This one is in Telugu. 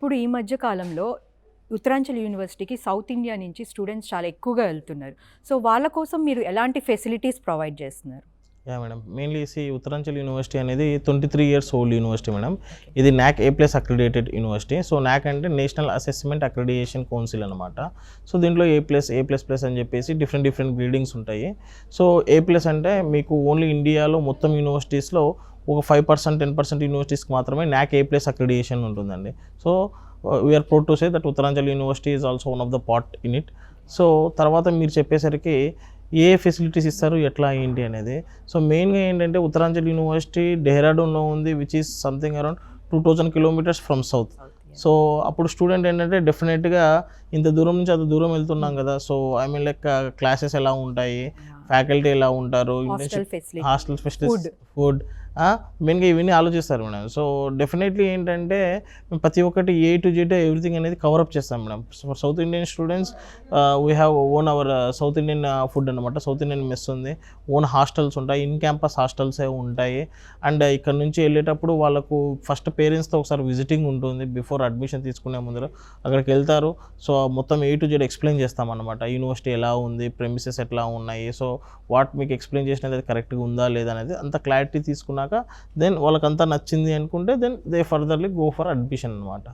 ఇప్పుడు ఈ మధ్య కాలంలో ఉత్తరాంచల్ యూనివర్సిటీకి సౌత్ ఇండియా నుంచి స్టూడెంట్స్ చాలా ఎక్కువగా వెళ్తున్నారు. సో వాళ్ళ కోసం మీరు ఎలాంటి ఫెసిలిటీస్ ప్రొవైడ్ చేస్తున్నారు? మేడం మెయిన్లీ ఉత్తరాంచల్ యూనివర్సిటీ అనేది 23 ఇయర్స్ ఓల్డ్ యూనివర్సిటీ మేడం. ఇది NAC A+ accredited university. So NAC అంటే నేషనల్ అసెస్మెంట్ అక్రిడియేషన్ కౌన్సిల్ అనమాట. సో దీంట్లో A+, అని చెప్పేసి డిఫరెంట్ గ్రేడింగ్స్ ఉంటాయి. సో A+ అంటే మీకు ఓన్లీ ఇండియాలో మొత్తం యూనివర్సిటీస్లో ఒక 5%, 10% యూనివర్సిటీస్కి మాత్రమే NAC A+ అక్రిడియేషన్ ఉంటుందండి. So we are proud to say that Uttaranchal university is also one of the part in it. So తర్వాత మీరు చెప్పేసరికి ఏ ఫెసిలిటీస్ ఇస్తారు, ఎట్లా ఏంటి అనేది. సో మెయిన్గా ఏంటంటే ఉత్తరాంచల్ యూనివర్సిటీ డెహ్రాడూన్లో ఉంది, which is something around 2000 kilometres from south. So అప్పుడు స్టూడెంట్ ఏంటంటే డెఫినెట్గా ఇంత దూరం నుంచి అంత దూరం వెళ్తున్నాం కదా. So I mean like classes ఎలా ఉంటాయి, ఫ్యాకల్టీ ఎలా ఉంటారు, హాస్టల్ ఫెసిలిటీస్, ఫుడ్, మెయిన్గా ఇవన్నీ ఆలోచిస్తారు మేడం. సో డెఫినెట్లీ ఏంటంటే మేము ప్రతి ఒక్కటి A to Z ఎవ్రీథింగ్ అనేది కవరప్ చేస్తాం madam. For south Indian students we have own hour south Indian food అనమాట. సౌత్ ఇండియన్ మెస్ ఉంది, ఓన్ హాస్టల్స్ ఉంటాయి, ఇన్ క్యాంపస్ హాస్టల్సే ఉంటాయి. అండ్ ఇక్కడ నుంచి వెళ్ళేటప్పుడు వాళ్ళకు ఫస్ట్ పేరెంట్స్తో ఒకసారి విజిటింగ్ ఉంటుంది బిఫోర్ అడ్మిషన్ తీసుకునే ముందర. అక్కడికి వెళ్తారు. సో మొత్తం A to Z ఎక్స్ప్లెయిన్ చేస్తామన్నమాట. యూనివర్సిటీ ఎలా ఉంది, ప్రెమిసెస్ ఎట్లా ఉన్నాయి, సో వాట్ మీకు ఎక్స్ప్లెయిన్ చేసినది కరెక్ట్గా ఉందా లేదా అనేది అంత క్లారిటీ తీసుకున్నాక దెన్ వాళ్ళకంతా నచ్చింది అనుకుంటే then they furtherly go for admission అనమాట.